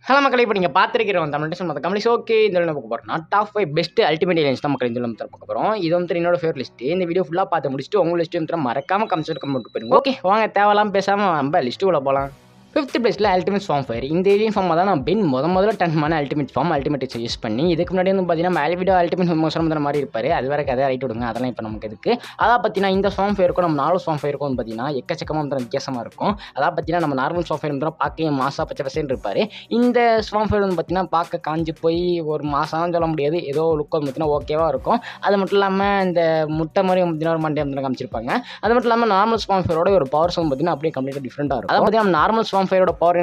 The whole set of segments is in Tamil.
ஹலோ மக்களே, இப்போ நீங்கள் பார்த்துருக்கிறோம் தமிழ் டெஸ்ட் மற்ற கம்பெனிஸ். ஓகே, இந்த நம்ம பார்க்க போகிறோம். டாப் 5 பெஸ்ட் அல்டிமேட் ஏலியன்ஸ் தான் மக்கள் இந்த நம்ம பார்க்க போகிறோம். இது வந்து என்னோட ஃபேவரட் லிஸ்ட். இந்த வீடியோ ஃபுல்லாக பார்த்து முடிச்சுட்டு உங்கள் லிஸ்ட்டு வந்து மறக்காம கமெண்ட் போயிருங்க. ஓகே, வாங்க தேவையில்லாமல் பேசாமல் நம்ம லிஸ்ட்டுக்குள்ளே போகலாம். 5th பிளேஸில் அல்டிமேட் ஃபார்ம் ஃபயர். இந்த ஏலியன் ஃபார்மாக தான் நான் பென் முதல்ல டன்மான அல்டிமேட் ஃபார்ம் அல்டிமேட் யூஸ் பண்ணி இதுக்கு முன்னாடி வந்து பார்த்தீங்கன்னா மேல்விடோ அல்டிமேட் மோசம் மாதிரி இருப்பார். அது வேறு கதை ரைட் விடுங்க, அதெல்லாம் இப்போ நமக்கு எதுக்கு. அதான் பார்த்தீங்கன்னா இந்த ஃபார்ம் ஃபயருக்கும் நம்ம நார்மல் ஃபார்ம் ஃபயருக்கும் வந்து பார்த்தீங்கன்னா எக்கச்சக்கமாக வந்து வித்தியாசமாக இருக்கும். அதான் பார்த்தீங்கன்னா நம்ம நார்மல் ஃபார்ம் ஃபயர் வந்து பார்க்க மாசா பச்சை பசேன்னு இருப்பார். இந்த ஃபார்ம் ஃபயர் வந்து பார்த்தீங்கன்னா பார்க்க காஞ்சி போய் ஒரு மாதம் சொல்ல முடியாது, ஏதோ லுக் வந்து பார்த்தீங்கன்னா ஓகேவாக இருக்கும். அது மட்டும் இல்லாமல் இந்த முட்டை மாதிரி பார்த்தீங்கன்னா ஒரு மண்டே வந்து காமிச்சிருப்பாங்க. அது மட்டும் இல்லாமல் நார்மல் ஃபார்ம் ஃபயரோட ஒரு பவர் சவுண்ட் பார்த்தீங்கன்னா அப்படியே கம்ப்ளீட்டாக டிஃப்ரெண்டாக இருக்கும். அதாவது பார்த்தீங்கன்னா நார்மல் ஃபார்ம் ஃபயரோட பவர்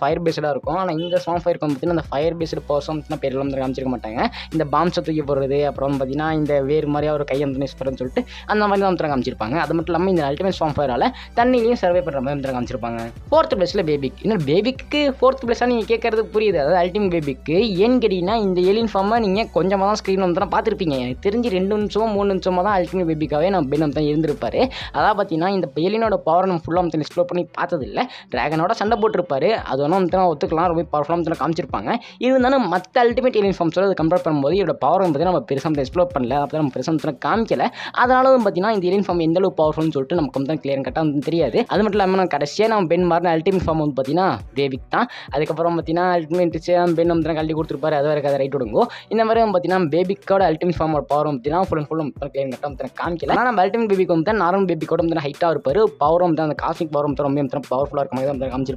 ஃபயர் பேஸ்டாக இருக்கும். ஆனால் இந்த ஸ்வாம் ஃபயர் பார்த்தீங்கன்னா அந்த ஃபயர் பேஸ்டு பவர் வந்து பேர் வந்து காமிச்சிருக்க மாட்டாங்க. இந்த பாம்ஸை தூக்கி போடுறது, அப்புறம் பார்த்தீங்கன்னா இந்த வேறு மாதிரியாக ஒரு கையை வந்து யூஸ் பண்ணுறதுன்னு சொல்லிட்டு அந்த மாதிரி தான் காமிச்சிருப்பாங்க. அது மட்டும் இல்லாமல் இந்த அல்டிமேட் ஸ்வாம் ஃபயரால் தண்ணிலையும் சர்வே பண்ணுற மாதிரி வந்து காமிச்சிருப்பாங்க. 4th பிளேஸில் பேபிக். இன்னும் பேபிக்கு 4th பிளேஸாக நீங்கள் கேட்கறது புரியுது. அதாவது அல்டிமேட் பேபிக்கு ஏன்னு கேட்டிங்கன்னா இந்த ஏலியன் ஃபார்மை நீங்கள் கொஞ்சமாக தான் ஸ்க்ரீன் வந்து தான் பார்த்துருப்பீங்க. எனக்கு தெரிஞ்சு 2 நிமிஷமோ 3 நிமிஷமாக தான் அல்டிமேட் பேபிக்காகவே நம்ம பென் வந்து தான் இருந்திருப்பாரு. அதாவது பார்த்தீங்கன்னா இந்த ஏலியனோட பவர் நம்ம ஃபுல்லாக வந்து எக்ஸ்ப்ளோர் பண்ணி பார்த்ததில்லை. டிராகனோட சண்டை போட்டிருப்பாரு, அது வேணும் வந்து ஒத்துக்கலாம், ரொம்ப பவர்ஃபுல்லாக வந்து காமிச்சிருப்பாங்க. இருந்தாலும் மற்ற அல்டிமேட் ஏலியன் ஃபார்ம்ஸோட அது கம்பேர் பண்ணும்போது இதோட பவர் வந்து நம்ம பெருசாக வந்து எக்ஸ்ப்ளோர் பண்ணல, அப்போ நம்ம பெருசாக வந்து காமிக்கல. அதனால வந்து பார்த்தீங்கன்னா இந்த ஏலியன் ஃபார்ம் எந்த அளவுக்கு பவர்ஃபுல்னு சொல்லிட்டு நமக்கு வந்து கிளியர் கட்டாக வந்து தெரியாது. அது மட்டும் இல்லாமல் நான் கடைசியாக நம்ம பென் மாறின அல்டிமேட் ஃபார்ம் வந்து பார்த்தீங்கன்னா பேபிக் தான். அதுக்கப்புறம் பார்த்தீங்கன்னா அல்டிமேட் பென் வந்து கழட்டி கொடுத்துருப்பாரு, அது வேறு கதை ரைட் விடுங்கோ. இந்த மாதிரி பார்த்தீங்கன்னா பேபிக்கோட அல்டிமேட் ஃபார்மோட பவர் பார்த்தீங்கன்னா ஃபுல் கிளியர் கட்டாக வந்து காமிக்கல. ஆனால் நம்ம அல்டிமேட் பேபிக்கு வந்து நார்மல் பேபிக்கோட வந்து ஹைட்டாக இருப்பார். பவரும் வந்து அந்த காஸ்மிக் பவர் வந்து ரொம்ப பவர்ஃபுல்லாக இருக்க மாதிரி தான் காமிச்சிருப்பாங்க.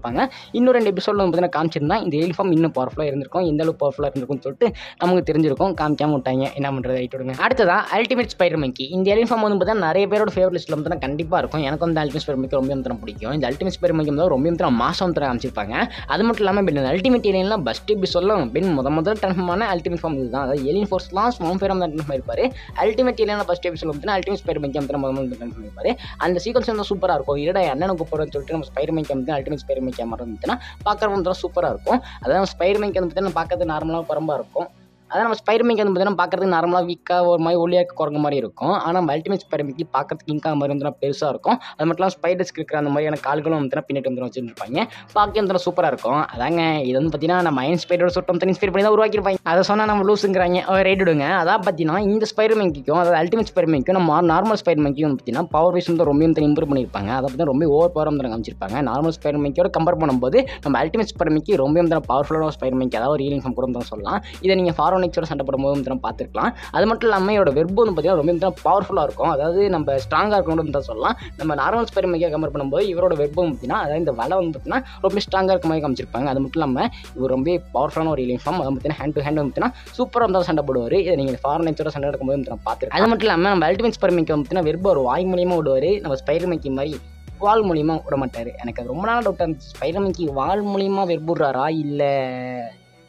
இன்னும் 2 எபிசோடில் வந்து காமிச்சிருந்தா இந்த ஏலியன் ஃபார்ம் இன்னும் பவர்ஃபுல்லாக இருந்திருக்கும். எந்த அளவுக்கு பவர்ஃபுல்லாக இருந்திருக்கும்னு சொல்லிட்டு நமக்கு தெரிஞ்சிருக்கும். காமிக்காம விட்டாங்க, என்ன பண்ணுறது ரைட் விடுங்க. அடுத்ததான் அல்டிமேட் ஸ்பைடர் மங்கி. இந்த ஏலியன் ஃபார்ம் வந்து பார்த்தீங்கன்னா நிறைய பேரோட ஃபேவரட் லிஸ்ட்டில் வந்து கண்டிப்பாக இருக்கும். எனக்கு வந்து அல்டிமேட் ஸ்பைடர் மங்கி ரொம்ப வந்து பிடிக்கும். இந்த அல்டிமேட் ஸ்பைடர் மங்கி வந்து ரொம்ப மாசம் வந்து காமிச்சிருப்பாங்க. அது மட்டும் இல்லாமல் பென் அல்டிமேட் ஏலியன்லாம் ஃபஸ்ட் எபிசோட்ல பென் முதல் டன்மான அல்டிமேட் ஃபார்ம் இதுதான். அதாவது ஏலியன் ஃபோர்ஸ்லாம் ஸ்வாம் ஃபயர் வந்து டன்ஃபார்ம் இருப்பார். அல்டிமேட் ஏலியன் ஃபஸ்ட் எபிசோட் வந்து அல்டிமேட் ஸ்பைடர் மங்கி வந்து முதல் டன்ஃபார்ம் இருப்பார். அந்த சீக்வன்ஸ் வந்து சூப்பராக இருக்கும். இரடா அண்ணனுக்கு போகிறோன்னு சொல்லிட்டு நம்ம ஸ்பைடர் மங்கி வந்து அல்டிமேட் ஸ்பைடர் மங்கி மாதிரி இருந்துச்சுன்னா பார்க்குறவங்க வந்து சூப்பராக இருக்கும். அதான் ஸ்பைடர் மேன் வந்து பார்த்தீங்கன்னா பார்க்கறது நார்மலாக பரம்பாக இருக்கும். அதான் நம்ம ஸ்பைடர் மேன் வந்து பார்த்தீங்கன்னா பார்க்கறதுக்கு நார்மலாக வீக்காக ஒரு மாதிரி ஒல்லியாக குறைஞ்ச மாதிரி இருக்கும். ஆனால் நம்ம அல்டிமேட் ஸ்பைடர் மேன் பார்க்கறதுக்கு இங்கா மாதிரி வந்து பெருசாக இருக்கும். அது மட்டும் இல்லாமல் ஸ்பைடர்ஸ்க்கு இருக்கிற அந்த மாதிரியான கால்களும் வந்து பின்னாடி வந்து வச்சுருப்பாங்க. பார்க்க வந்து சூப்பராக இருக்கும். அதாங்க இது வந்து பார்த்தீங்கன்னா நம்ம அயன் ஸ்பைடரோட சுட்டம் வந்து இன்ஸ்பைர் பண்ணி தான் உருவாக்கியிருப்பாங்க. அதை சொன்னால் நம்ம லூஸுங்கிறாங்க, ரைட் விடுங்க. அதான் பார்த்தீங்கன்னா இந்த ஸ்பைடர் மேன்க்கும் அதாவது அல்டிமேட் ஸ்பைடர் மேன்க்கும் நம்ம நார்மல் ஸ்பைடர் மேன்க்கும் வந்து பார்த்தீங்கன்னா பவர் வைஸ் வந்து ரொம்ப இம்ப்ரூவ் பண்ணியிருப்பாங்க. அதை பற்றி ரொம்ப ஓவர் பவர் வந்து காமிச்சிருப்பாங்க. நார்மல் ஸ்பைடர் மேன்க்கோட கம்பேர் பண்ணும்போது நம்ம அல்டிமேட் ஸ்பைடர் மேன்க்கு ரொம்ப பவர்ஃபுல்லான ஸ்பைடர் மேன்க்கு, அதாவது ஒரு ஏலியன் ஃபார்ம் கூட வந்து சொல்லலாம். இதை நீங்கள் ஃபாரோனிக்ஸோட சண்டை போடும்போது பார்த்துருக்கலாம். அது மட்டும் இல்லாமல் இதோட வெர்பு வந்து பார்த்தீங்கன்னா ரொம்ப பவர்ஃபுல்லாக இருக்கும். அதாவது நம்ம ஸ்ட்ராங்காக இருக்கணும்னு தான் சொல்லலாம். நம்ம நார்மல் ஸ்பைடர் மேன்க்கை கம்பேர் பண்ணும்போது இவரோட வெர்பு பார்த்தீங்கன்னா அதாவது இந்த வலை வந்து பார்த்தீங்கன்னா ரொம்ப ஸ்ட்ராங்காக இருக்க மாதிரி காமிச்சிருப்பாங்க. அது மட்டும் இல்லாமல் இவர் ரொம்ப பவர்ஃபுல்லான ஒரு ஏலியன் ஃபார்ம். அது பார்த்தீங்கன்னா ஹேண்ட் டு ஹேண்ட் வந்து பார்த்தீங்கன்னா சூப்பராக வந்து சண்டை போடுவார். இதை நீங்கள் ஃபாரோனிக்ஸோட சண்டை எடுக்கும்போது நான் பார்த்துருக்கேன். அது மட்டும் இல்லாமல் நம்ம அல்டிமேட் ஸ்பைடர் மேன்க்கு வந்து பார்த்தீங்கன்னா வெர்பு ஒரு வாய் மூலியமாக விடுவார். நம்ம ஸ்பைடர் மேன்க்கி மாதிரி வால் மூலியமாக விட மாட்டார். எனக்கு அது ரொம்ப நாள் டவுட்டாக இருந்துச்சு, ஸ்பைடர் மேன்க்கி வால் மூலியமாக வெர்புடுறாரா இல்லை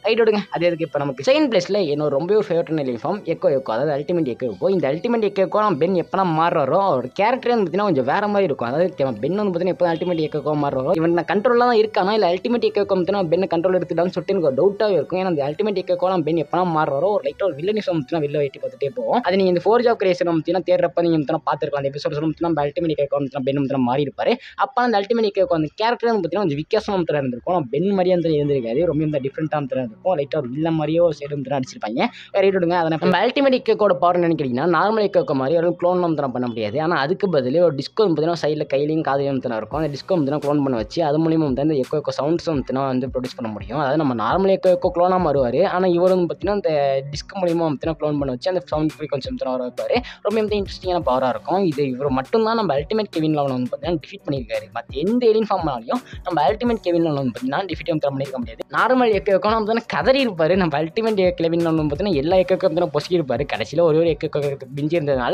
ரைட் விடுங்க. அது எதுக்கு இப்போ நமக்கு. செகண்ட் பிளேஸில் என்னோட ரொம்ப ஒரு ஃபேவரட்டான ஏலியன் ஃபார்ம் எக்கோ. அதாவது அல்டிமேட் எக்கோ. இந்த அல்டிமேட் எக்கோ நம்ம பென் எப்போ மாறுறாரோ அவர் கேரக்டரே வந்து பார்த்தீங்கன்னா கொஞ்சம் வேறு மாதிரி இருக்கும். அதாவது பென் வந்து பார்த்தீங்கன்னா எப்போ அல்டிமேட் எக்கோ மாறுறோ இவன் நான் கண்ட்ரோலாக தான் இருக்கானா இல்லை அல்டிமேட் எக்கோ பார்த்தீங்கன்னா பென் கண்ட்ரோல் எடுத்துட்டான்னு சொல்லிட்டு எனக்கு ஒரு டவுட்டாகவே இருக்கும். ஏன்னா அந்த அல்டிமேட் எக்கோ பென் எப்போ மாறுறோ ஒரு லைட்டாக ஒரு வில்லனிஸ் வந்து வெளில வெட்டி பார்த்துட்டே போவோம். அது நீங்கள் இந்த ஃபோர்ஜ் ஆஃப் கிரியேஷன் வந்து தேடுறப்ப நீங்கள் வந்து பார்த்துருக்கலாம். அந்த எபிசோட் வந்து நம்ம அல்டிமேட் எக்கோ வந்து பென் வந்து மாறி இருப்பாரு. அப்போ அந்த அல்டிமேட் எக்கோ அந்த கேரக்டர் வந்து பார்த்தீங்கன்னா கொஞ்சம் வித்தியாசமாக வந்து இருந்திருக்கும். பென் மாதிரியே வந்து இருந்திருக்காது, ரொம்ப டிஃப்ரெண்ட்டாக வந்து இருந்திருக்கும். லைட்டாக ஒரு வில்ல மாதிரியோ சேடும் அடிச்சிருப்பாங்க. ரைட் விடுங்க. அதை நம்ம அல்டிமேட் எக்கோட பவர் நினைக்கிறீங்கன்னா நார்மல் எக்கோ மாதிரி ஒரு க்ளோன் வந்து பண்ண முடியாது. ஆனால் அதுக்கு பதில் ஒரு டிஸ்கோ பார்த்தீங்கன்னா சைடில் கையிலையும் காதையும் வந்து இருக்கும். அந்த டிஸ்கோ வந்து க்ளோன் பண்ண வச்சு அது மூலியமாக வந்து அந்த எக்கோ சவுண்ட்ஸ் வந்து ப்ரொடியூஸ் பண்ண முடியும். அதாவது நம்ம நார்மல் எக்கோ க்ளோனாக மாறுவார். ஆனால் இவர் வந்து பார்த்தீங்கன்னா அந்த டிஸ்க் மூலியமாக வந்து க்ளோன் பண்ண வச்சு அந்த சவுண்ட் ஃப்ரீக்வன்சி வந்து வர வைப்பார். ரொம்ப இன்ட்ரெஸ்டிங்கான பவராக இருக்கும். இது இவர் மட்டும்தான் நம்ம அல்டிமேட் கெவின் லெவன் வந்து பார்த்தீங்கன்னா டிஃபீட் பண்ணியிருக்காரு. மற்ற எந்த ஏலியன் ஃபார்ம்னாலையும் நம்ம அல்டிமேட் கெவின் லெவன் வந்து பார்த்தீங்கன்னா டிஃபீட் வந்து பண்ணியிருக்க முடியாது. நார்மல் எக்கோ வந்து கதறி இருப்பார். நம்ம அல்டிமேட் கிளவின் பார்த்தீங்கன்னா எல்லா எக்கோக்கும் வந்து பொசிக்கிருப்பாரு. கடைசியில் ஒரு எக்கோ பிஞ்சு இருந்ததுனால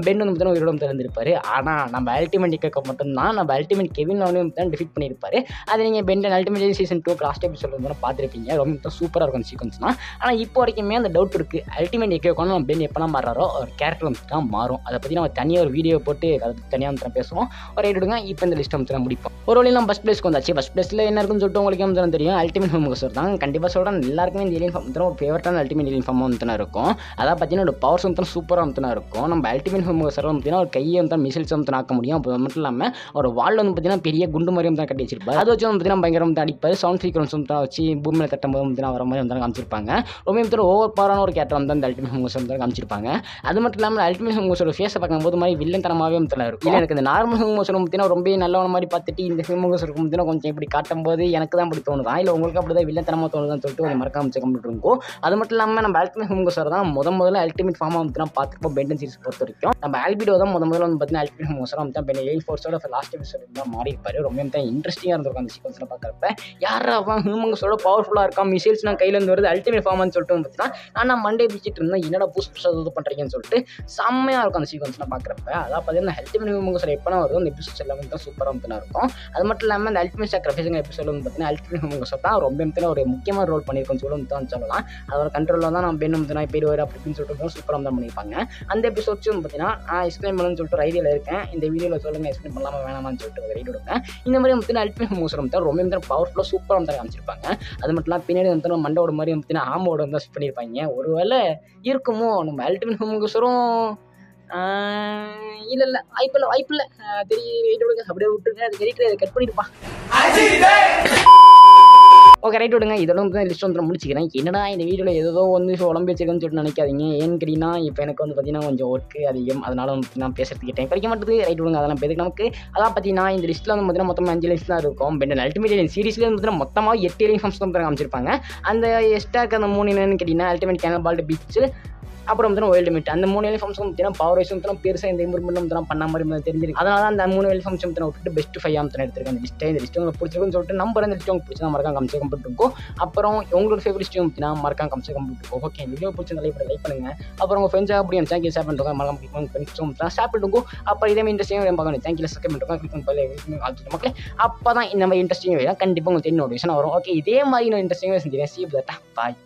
பென் வந்து பார்த்தீங்கன்னா உயிரோடு திறந்திருப்பாரு. ஆனால் நம்ம அல்டிமேட் எக்கோ மட்டும்தான் நம்ம அல்டிமேட் கெவின் லெவனையும் டிஃபீட் பண்ணியிருப்பாரு. அது நீங்கள் Ben ultimate season 2 last episode வந்து பார்த்துருப்பீங்க. ரொம்ப சூப்பராக இருக்கும் சீக்வன்ஸ் தான். ஆனால் இப்போ வரைக்குமே அந்த டவுட் இருக்குது, அல்டிமேட் எக்கோ நம்ம பென் எப்போலாம் மாறுறாரோ ஒரு கேரக்டர் வந்து தான் மாறும். அதை பற்றி நம்ம தனியாக ஒரு வீடியோ போட்டு அதை தனியாக வந்து பேசுவோம். ஒரு ரைட் விடுங்க. இப்போ இந்த லிஸ்ட் வந்து முடிப்போம். ஒரு வழி நம்ம ஃபஸ்ட் பிளேஸ்க்கு வந்தாச்சு. ஃபஸ்ட் பிளேஸில் என்ன இருக்குன்னு சொல்லிட்டு உங்களுக்கு வந்து தெரியும், அல்டிமேட் ஹோம் தான். கண்டிப்பாக சொல்கிறேன் சொல்கிறேன் எல்லாருக்குமே இந்த ஏலியன் ஃபார்ம் ஒரு ஃபேவரட்டான அல்டிமேட் ஏலியன் ஃபார்மாக வந்து இருக்கும். அதாவது பார்த்தீங்கன்னா ஒரு பவர்ஸ் வந்து சூப்பராக வந்து இருக்கும். நம்ம அல்டிமேட் ஃபார்ம் சார் வந்து ஒரு கையை வந்து மிசில்ஸ் வந்து ஆக்க முடியும். அது மட்டும் இல்லாமல் ஒரு வால் வந்து பார்த்தீங்கன்னா பெரிய குண்டு மாதிரி வந்து கட்டி வச்சிருப்பாரு. அது வச்சு வந்து பார்த்தீங்கன்னா பயங்கரம் வந்து அடிப்பார். சவுண்ட் ஃப்ரீக்வன்ஸ் வந்து வச்சு பூமியில் தட்டும்போது வந்து வர மாதிரி வந்து காமிச்சிருப்பாங்க. ரொம்ப வந்து ஓவர் பவரான ஒரு கேரக்டர் வந்து அந்த அல்டிமேட் ஃபார்ம் வந்து காமிச்சிருப்பாங்க. அது மட்டும் இல்லாமல் அல்டிமேட் ஃபார்ம் ஃபேஸை பார்க்கும்போது மாதிரி வில்லன் தனமாகவே வந்து இருக்கும். இல்லை எனக்கு இந்த நார்மல் ஃபார்ம் பார்த்தீங்கன்னா ரொம்ப நல்லவன மாதிரி பார்த்துட்டு இந்த ஃபார்ம் இருக்கும் கொஞ்சம் இப்படி காட்டும்போது எனக்கு தான் அப்படி தோணுதா இல்லை உங்களுக்கு அப்படி தான் வில்லன் தனமாக தோணுதான்னு சொல்லிட்டு ஒரு மறக்காம செக் பண்ணிட்டு இருக்கோம். அது மட்டும் இல்லாமல் நம்ம அல்டிமேட் ஃபார்ம் சார் தான் முதல்ல அல்டிமேட் ஃபார்மாக வந்து பார்த்துருப்போம். பெண்டன் சீரிஸ் பொறுத்த வரைக்கும் நம்ம ஆல்பிடோ தான் முதல்ல வந்து பார்த்தீங்கன்னா அல்டிமேட் ஃபார்ம் சார் வந்து பென் எயில் ஃபோர்ஸோட லாஸ்ட் எபிசோட் தான் மாறி இருப்பாரு. ரொம்ப தான் இன்ட்ரெஸ்டிங்காக இருந்திருக்கும் அந்த சீக்வன்ஸில் பார்க்குறப்ப. யார் அவன் ஹியூமன்ஸோட பவர்ஃபுல்லாக இருக்கான், மிசைல்ஸ் நான் கையில் இருந்து வருது அல்டிமேட் ஃபார்ம்னு சொல்லிட்டு வந்து பார்த்தீங்கன்னா நான் மண்டே பிடிச்சிட்டு இருந்தேன் என்னடா புதுசாக இது பண்ணுறீங்கன்னு சொல்லிட்டு செம்மையாக இருக்கும் அந்த சீக்வன்ஸ்லாம் பார்க்குறப்ப. அதான் பார்த்தீங்கன்னா அல்டிமேட் ஃபார்ம் சார் எப்போனா வருது அந்த எபிசோட்ஸ் எல்லாமே தான் சூப்பராக வந்து இருக்கும். அது மட்டும் இல்லாமல் அந்த அல்டிமேட் சாக்ரிஃபைஸிங் எபிசோட் வந்து பார்த்தீங்கன்னா அல்டிமேட் ஃபார்ம் சார் தான் ரொம்ப ஒரு முக்கியமான ரோல் பண்ணியிருக்கோன்னு சொல்லி சொல்லலாம். அதோட கண்ட்ரோலில் தான் நம்ம பெண்ணும் தான் போயிடுவார் அப்படின்னு சொல்லிட்டு சூப்பராக தான் பண்ணியிருப்பாங்க. அந்த எபிசோட்ஸும் பார்த்தீங்கன்னா நான் எக்ஸ்பிளைன் பண்ணணும்னு சொல்லிட்டு ஒரு ஐடியாவில் இருக்கேன். இந்த வீடியோவில் சொல்லுங்கள் எக்ஸ்பிளைன் பண்ணலாமா வேணாமான்னு சொல்லிட்டு ஒரு ஐடியா எடுப்பேன். இந்த மாதிரி வந்து அல்டிமேட் ஃபார்ம் சார் வந்து ரொம்ப பவர்ஃபுல்லாக சூப்பராக வந்து காமிச்சிருப்பாங்க. அது மட்டும் இல்லாமல் பின்னாடி வந்து மண்டோட மாதிரி வந்து ஆமோட வந்து பண்ணியிருப்பாங்க. ஒருவேளை இருக்குமோ நம்ம அல்டிமேட் ஃபார்ம் சாரும் இல்லை வாய்ப்பில்லை தெரிய அப்படியே விட்டுருங்க. அது கிடைக்கிற அதை கட் பண்ணிட்டுப்பா. ஓகே ரைட் விடுங்க. இதெல்லாம் வந்து லிஸ்ட் வந்து முடிச்சிக்கிறேன். என்னடா இந்த வீடியோவில் ஏதோ வந்து உடம்பு வச்சிருக்கேன்னு சொல்லிட்டு நினைக்காதீங்க. ஏன்னு கேட்டிங்கன்னா இப்போ எனக்கு வந்து பார்த்தீங்கன்னா கொஞ்சம் ஒர்க்கு அதிகம். அதனால வந்து நான் பேசுறதுக்கு டைம் கிடைக்க மாட்டேது. ரைட் விடுங்க. அதெல்லாம் பேருக்கு நமக்கு அதான் பார்த்தீங்கன்னா இந்த லிஸ்ட்டில் வந்து பார்த்தீங்கன்னா மொத்தம் 5 லிஸ்ட் தான் இருக்கும். பென் அல்டிமேட் ஏலியன் சீரிஸ்லேயே வந்து பார்த்தீங்கன்னா மொத்தமாக 8 ஏலியன் ஃபார்ம்ஸ் தான் காமிச்சிருப்பாங்க. அந்த எக்ஸ்ட்ரா இருக்க அந்த 3 என்னன்னு கேட்டிங்கன்னா அல்டிமேட் கேனபால்ட் பீச் அப்புறம் வந்து ஒயில்டு மீட் அந்த 3 எலிஃபார்ம்ஸ் வந்து பவர் வைஸ் வந்து பெருசாக இந்த இம்ப்ரூவ்மெண்ட் வந்து பண்ண மாதிரி தெரிஞ்சிருக்கு. அதனால தான் அந்த 3 எலிஃபார்ம்ஸ் வந்து விட்டுட்டு பெஸ்ட் 5 எடுத்திருக்கேன். அந்த லிஸ்ட்டை இந்த லிஸ்ட் உங்களுக்கு பிடிச்சிருக்குன்னு சொல்லிட்டு நம்பர் அந்த லிஸ்ட் உங்களுக்கு பிடிச்சா மறக்காம கம்சே கம்ப்ளீட் இருக்கும். அப்புறம் உங்களோட ஃபேவரட் லிஸ்ட் வந்து மறக்காம கம்சே கம்ப்ளீட் இருக்கும். ஓகே இந்த வீடியோ பிடிச்ச லைக் பண்ணுங்க. அப்புறம் உங்கள் ஃப்ரெண்ட்ஸாக அப்படி எனக்கு சேனல் ஷேர் பண்ணுறோம் மறக்காம ஃப்ரெண்ட்ஸ் ஷேர் பண்ணுவோம். அப்புறம் இதே மாதிரி இன்ட்ரெஸ்டிங்காக பார்க்கணும் சேனல் சப்ஸ்கிரைப் பண்ணுறோம் கிளிக் பண்ணி மக்களே அப்போ தான் இந்த மாதிரி இன்ட்ரெஸ்டிங் கண்டிப்பாக உங்களுக்கு தெரியும் நோட்டிஃபிகேஷன் வரும். ஓகே இதே மாதிரி நான் இன்ட்ரெஸ்டிங்காக செஞ்சுருக்கேன். பாய்.